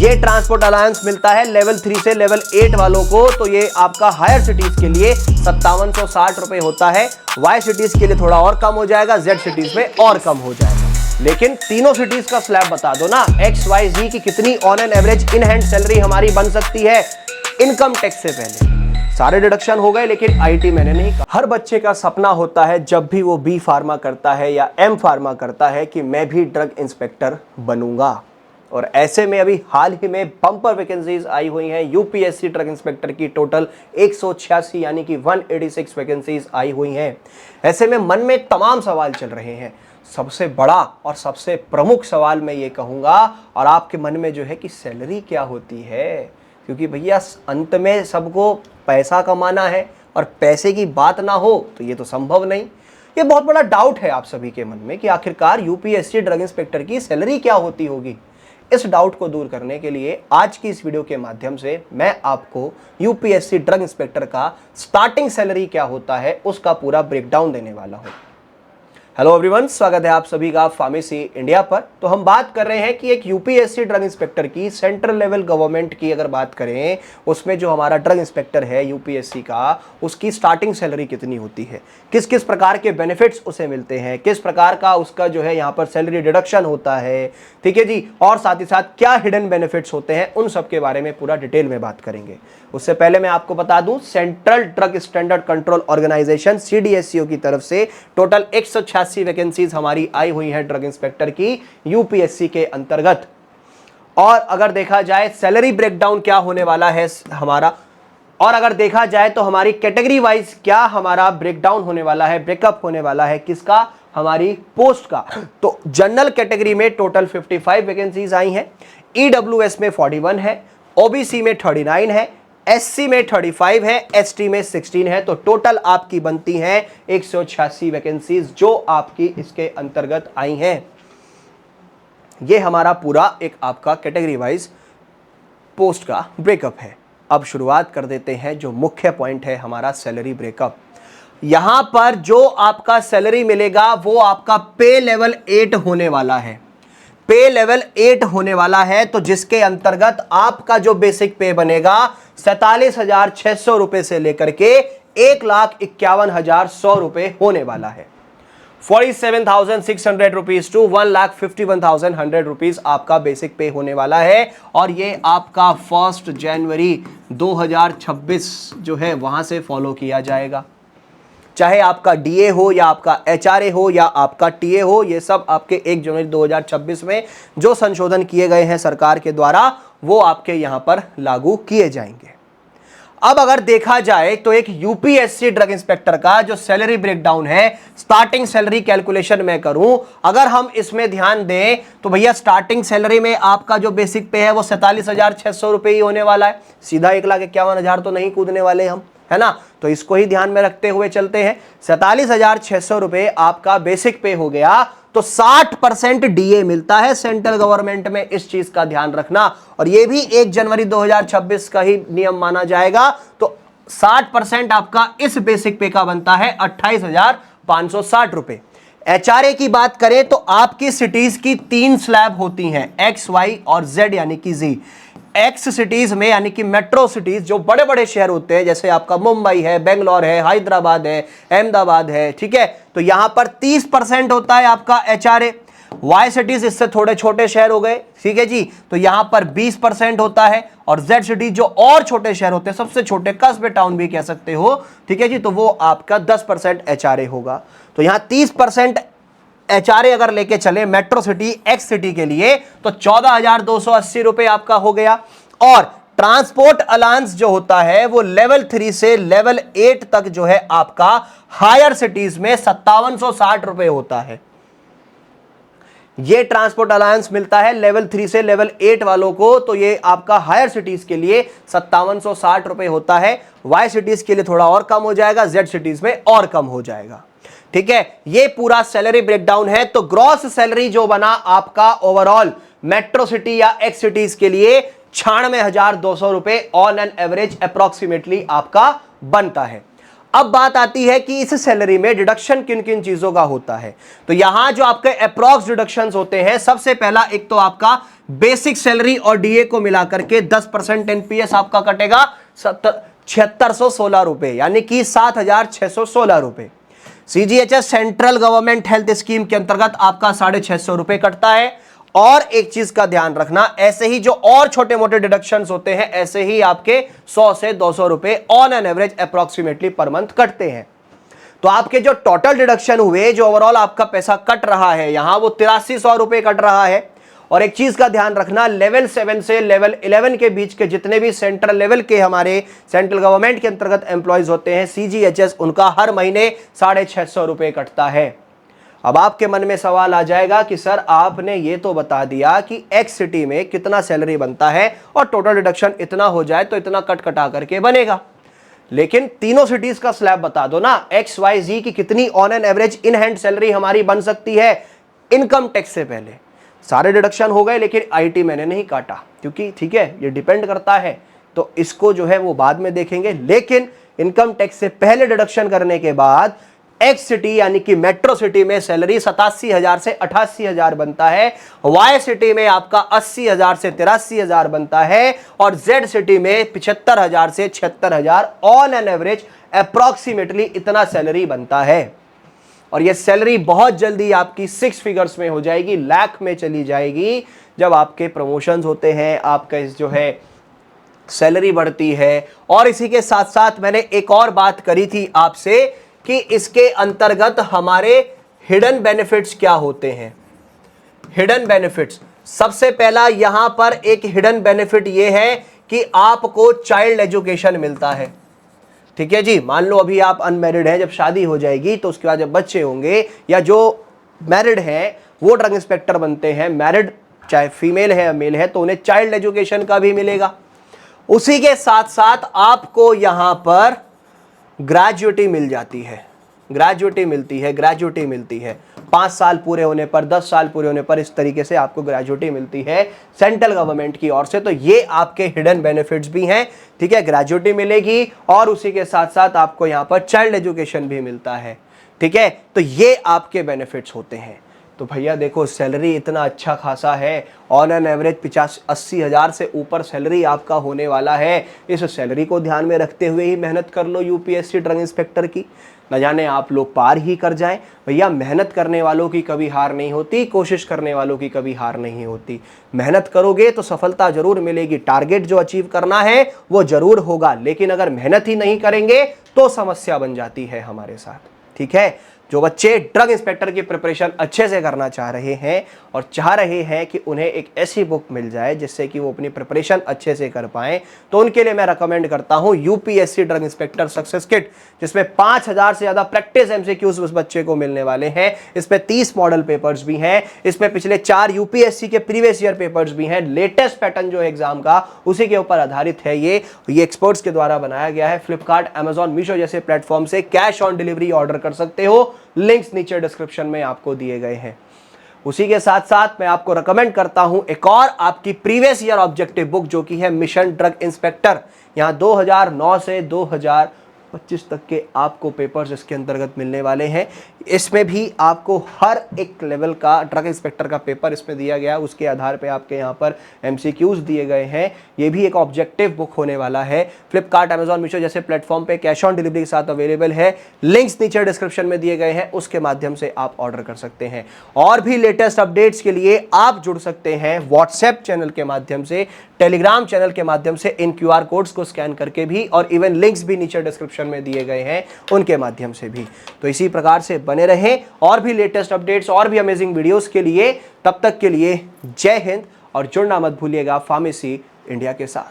ये transport alliance मिलता है लेवल 3 से लेवल 8 वालों को, तो ये आपका हायर सिटीज के लिए 5760 रुपए होता है। वाई सिटीज के लिए थोड़ा और कम हो जाएगा, जेड सिटीज में और कम हो जाएगा। लेकिन तीनों सिटीज का स्लैब बता दो ना, एक्स वाई जी की कितनी on an average in hand salary हमारी बन सकती है इनकम टैक्स से पहले। सारे डिडक्शन हो गए, लेकिन आईटी मैंने नहीं कहा। हर बच्चे का सपना होता है जब भी वो बी फार्मा करता है या एम फार्मा करता है कि मैं भी ड्रग इंस्पेक्टर बनूंगा। और ऐसे में अभी हाल ही में बम्पर वैकेंसीज आई हुई हैं यूपीएससी ड्रग इंस्पेक्टर की, टोटल 186 यानी कि 186 वैकेंसीज आई हुई हैं। ऐसे में मन में तमाम सवाल चल रहे हैं। सबसे बड़ा और सबसे प्रमुख सवाल मैं ये कहूँगा, और आपके मन में जो है कि सैलरी क्या होती है, क्योंकि भैया अंत में सबको पैसा कमाना है और पैसे की बात ना हो तो ये तो संभव नहीं। ये बहुत बड़ा डाउट है आप सभी के मन में कि आखिरकार यूपीएससी ड्रग इंस्पेक्टर की सैलरी क्या होती होगी। इस डाउट को दूर करने के लिए आज की इस वीडियो के माध्यम से मैं आपको यूपीएससी ड्रग इंस्पेक्टर का स्टार्टिंग सैलरी क्या होता है उसका पूरा ब्रेकडाउन देने वाला हूं। हेलो एवरीवन, स्वागत है आप सभी का फार्मेसी इंडिया पर। तो हम बात कर रहे हैं कि एक यूपीएससी ड्रग इंस्पेक्टर की सेंट्रल लेवल गवर्नमेंट की अगर बात करें, उसमें जो हमारा ड्रग इंस्पेक्टर है यूपीएससी का, उसकी स्टार्टिंग सैलरी कितनी होती है, किस किस प्रकार के बेनिफिट्स उसे मिलते हैं, किस प्रकार का उसका जो है यहाँ पर सैलरी डिडक्शन होता है, ठीक है जी, और साथ ही साथ क्या हिडन बेनिफिट्स होते हैं, उन सब के बारे में पूरा डिटेल में बात करेंगे। उससे पहले मैं आपको बता दूं, central drug standard control organisation CDSCO की तरफ से टोटल 186 वैकेंसीज हमारी आई हुई हैं ड्रग इंस्पेक्टर की यूपीएससी के अंतर्गत। और अगर देखा जाए सैलरी ब्रेकडाउन क्या होने वाला है हमारा, और अगर देखा जाए तो हमारी कैटेगरी वाइज क्या हमारा ब्रेकडाउन होने वाला है, ब्रेकअप होने वाला है, किसका, हमारी पोस्ट का। तो जनरल कैटेगरी में टोटल 55 वैकेंसीज आई हैं, ईडब्ल्यूएस में 41 है, ओबीसी में 39 है, एससी में 35 है, एसटी में 16 है। तो टोटल आपकी बनती हैं 186 वैकेंसीज जो आपकी इसके अंतर्गत आई हैं। ये हमारा पूरा एक आपका कैटेगरी वाइज पोस्ट का ब्रेकअप है। अब शुरुआत कर देते हैं, जो मुख्य पॉइंट है हमारा सैलरी ब्रेकअप। यहां पर जो आपका सैलरी मिलेगा वो आपका पे लेवल 8 होने वाला है। पे लेवल 8 होने वाला है, तो जिसके अंतर्गत आपका जो बेसिक पे बनेगा 47,600 रुपए से लेकर के 1,51,100 रुपए होने वाला है। 47,600 रुपीज टू 1,51,100 रुपीज आपका बेसिक पे होने वाला है। और ये आपका 1 जनवरी 2026 जो है वहां से फॉलो किया जाएगा। चाहे आपका डीए हो या आपका एचआरए हो या आपका टीए हो, ये सब आपके 1 जनवरी 2026 में जो संशोधन किए गए हैं सरकार के द्वारा, वो आपके यहां पर लागू किए जाएंगे। अब अगर देखा जाए तो एक यूपीएससी ड्रग इंस्पेक्टर का जो सैलरी ब्रेकडाउन है, स्टार्टिंग सैलरी कैलकुलेशन मैं करूं, अगर हम इसमें ध्यान दें तो भैया स्टार्टिंग सैलरी में आपका जो बेसिक पे है वो 47,600 रुपए ही होने वाला है। सीधा 1,51,000 तो नहीं कूदने वाले हम, है ना। तो इसको ही ध्यान में रखते हुए चलते हैं। 47,600 रुपए आपका बेसिक पे हो गया, तो 60% डीए मिलता है सेंट्रल गवर्नमेंट में, इस चीज का ध्यान रखना। और ये भी 1 जनवरी 2026 का ही नियम माना जाएगा। तो 60% आपका इस बेसिक पे का बनता है 28,560 रुपए। एचआरए की बात करें तो आपकी सिटीज की 3 स्लैब होती हैं, एक्स, वाई और जेड यानी कि जी। एक्स सिटीज में यानी कि मेट्रो सिटीज जो बड़े बड़े शहर होते हैं, जैसे आपका मुंबई है, बेंगलोर है, हैदराबाद है, अहमदाबाद है, ठीक है, तो यहां पर 30% होता है आपका एचआरए। वाई सिटीज इससे थोड़े छोटे शहर हो गए, ठीक है जी, तो यहां पर 20% होता है। और जेड सिटीज जो और छोटे शहर होते हैं, सबसे छोटे कस्बे टाउन भी कह सकते हो, ठीक है जी, तो वो आपका 10% एचआरए होगा। तो यहां 30% एचआरए अगर लेके चले मेट्रो सिटी एक्स सिटी के लिए, तो 14,280 रुपए आपका हो गया। और ट्रांसपोर्ट अलायंस जो होता है वो लेवल 3 से लेवल 8 तक जो है आपका हायर सिटीज में 5760 रुपए होता है। ये ट्रांसपोर्ट अलायंस मिलता है लेवल 3 से लेवल 8 वालों को, तो ये आपका हायर सिटीज के लिए 5760 रुपए होता है। वाई सिटीज के लिए थोड़ा और कम हो जाएगा, जेड सिटीज में और कम हो जाएगा, ठीक है। ये पूरा सैलरी ब्रेकडाउन है। तो ग्रॉस सैलरी जो बना आपका ओवरऑल मेट्रो सिटी या एक्स सिटीज के लिए 96,200 रुपए ऑन एन एवरेज अप्रोक्सीमेटली आपका बनता है। अब बात आती है कि इस सैलरी में डिडक्शन किन किन चीजों का होता है। तो यहां जो आपके अप्रॉक्स डिडक्शंस होते हैं, सबसे पहला एक तो आपका बेसिक सैलरी और डीए को मिलाकर के 10% एनपीएस आपका कटेगा 7616 रुपए, यानी कि 7616 रुपए। CGHS central government health scheme के अंतर्गत आपका 650 रुपए कटता है। और एक चीज का ध्यान रखना, ऐसे ही जो और छोटे मोटे डिडक्शंस होते हैं, ऐसे ही आपके 100 से 200 रुपए on an average approximately per month कटते हैं। तो आपके जो टोटल डिडक्शन हुए, जो ओवरऑल आपका पैसा कट रहा है यहां, वो 8300 रुपए कट रहा है। और एक चीज का ध्यान रखना, लेवल 7 से लेवल 11 के बीच के जितने भी सेंट्रल लेवल के हमारे सेंट्रल गवर्नमेंट के अंतर्गत एम्प्लॉयज होते हैं सीजीएचएस, उनका हर महीने 650 रुपए कटता है। अब आपके मन में सवाल आ जाएगा कि सर आपने ये तो बता दिया कि एक्स सिटी में कितना सैलरी बनता है और टोटल डिडक्शन इतना हो जाए तो इतना कट कटा करके बनेगा, लेकिन तीनों सिटीज का स्लैब बता दो ना, एक्स वाई जी की कितनी on an average in hand salary हमारी बन सकती है इनकम टैक्स से पहले। सारे डिडक्शन हो गए, लेकिन आईटी मैंने नहीं काटा, क्योंकि ठीक है ये डिपेंड करता है, तो इसको जो है वो बाद में देखेंगे। लेकिन इनकम टैक्स से पहले डिडक्शन करने के बाद एक्स सिटी यानी कि मेट्रो सिटी में सैलरी 87,000 से 88,000 बनता है, वाई सिटी में आपका 80,000 से 83,000 बनता है, और जेड सिटी में 75,000 से 76,000 ऑन एन एवरेज अप्रॉक्सीमेटली इतना सैलरी बनता है। और ये सैलरी बहुत जल्दी आपकी 6 फिगर्स में हो जाएगी, लाख में चली जाएगी, जब आपके प्रमोशंस होते हैं, आपका जो है सैलरी बढ़ती है। और इसी के साथ साथ मैंने एक और बात करी थी आपसे कि इसके अंतर्गत हमारे हिडन बेनिफिट्स क्या होते हैं। हिडन बेनिफिट्स, सबसे पहला यहां पर एक हिडन बेनिफिट यह है कि आपको चाइल्ड एजुकेशन मिलता है। ठीक है जी, मान लो अभी आप अनमैरिड हैं, जब शादी हो जाएगी तो उसके बाद जब बच्चे होंगे, या जो मैरिड हैं वो ड्रग इंस्पेक्टर बनते हैं, मैरिड चाहे फीमेल है या मेल है, तो उन्हें चाइल्ड एजुकेशन का भी मिलेगा। उसी के साथ साथ आपको यहां पर ग्रेजुएटी मिल जाती है, ग्रेजुएटी मिलती है 5 साल पूरे होने पर, 10 साल पूरे होने पर, इस तरीके से आपको ग्रेजुएटी मिलती है सेंट्रल गवर्नमेंट की ओर से। तो ये आपके हिडन बेनिफिट्स भी हैं, ठीक है, ग्रेजुएटी मिलेगी और उसी के साथ साथ आपको यहाँ पर चाइल्ड एजुकेशन भी मिलता है, ठीक है। तो ये आपके बेनिफिट्स होते हैं। तो भैया देखो सैलरी इतना अच्छा खासा है, ऑन एन एवरेज 80,000 से ऊपर सैलरी आपका होने वाला है। इस सैलरी को ध्यान में रखते हुए ही मेहनत कर लो यूपीएससी ड्रग इंस्पेक्टर की, न जाने आप लोग पार ही कर जाएं। भैया मेहनत करने वालों की कभी हार नहीं होती, कोशिश करने वालों की कभी हार नहीं होती। मेहनत करोगे तो सफलता जरूर मिलेगी, टारगेट जो अचीव करना है वो जरूर होगा, लेकिन अगर मेहनत ही नहीं करेंगे तो समस्या बन जाती है हमारे साथ, ठीक है। जो बच्चे ड्रग इंस्पेक्टर की प्रिपरेशन अच्छे से करना चाह रहे हैं और चाह रहे हैं कि उन्हें एक ऐसी बुक मिल जाए जिससे कि वो अपनी प्रिपरेशन अच्छे से कर पाएं, तो उनके लिए मैं रेकमेंड करता हूं UPSC drug inspector success kit, जिसमें 5000 से ज़्यादा प्रैक्टिस एमसीक्यूज उस बच्चे को मिलने वाले हैं। इसमें 30 मॉडल पेपर्स भी हैं, इसमें पिछले 4 यूपीएससी के प्रीवियस ईयर पेपर्स भी हैं, लेटेस्ट पैटर्न जो एग्जाम का उसी के ऊपर आधारित है। ये एक्सपर्ट्स के द्वारा बनाया गया है। फ्लिपकार्ट, अमेजॉन, मीशो जैसे प्लेटफॉर्म से कैश ऑन डिलीवरी ऑर्डर कर सकते हो, लिंक्स नीचे डिस्क्रिप्शन में आपको दिए गए हैं। उसी के साथ साथ मैं आपको रेकमेंड करता हूं एक और आपकी प्रीवियस ईयर ऑब्जेक्टिव बुक, जो कि है मिशन ड्रग इंस्पेक्टर। यहां 2009 से 2025 तक के आपको पेपर्स इसके अंतर्गत मिलने वाले हैं। इसमें भी आपको हर एक लेवल का ड्रग इंस्पेक्टर का पेपर इसमें दिया गया, उसके आधार पे आपके यहाँ पर एमसीक्यूज दिए गए हैं। ये भी एक ऑब्जेक्टिव बुक होने वाला है। फ्लिपकार्ट, अमेजॉन, मीशो जैसे प्लेटफॉर्म पे कैश ऑन डिलीवरी के साथ अवेलेबल है। लिंक्स नीचे डिस्क्रिप्शन में दिए गए हैं, उसके माध्यम से आप ऑर्डर कर सकते हैं। और भी लेटेस्ट अपडेट्स के लिए आप जुड़ सकते हैं व्हाट्सएप चैनल के माध्यम से, टेलीग्राम चैनल के माध्यम से, इन QR कोड्स को स्कैन करके भी, और इवन लिंक्स भी नीचे डिस्क्रिप्शन में दिए गए हैं उनके माध्यम से भी। तो इसी प्रकार से बने रहें और भी लेटेस्ट अपडेट्स और भी अमेजिंग वीडियोस के लिए। तब तक के लिए जय हिंद, और जुड़ना मत भूलिएगा फार्मेसी इंडिया के साथ।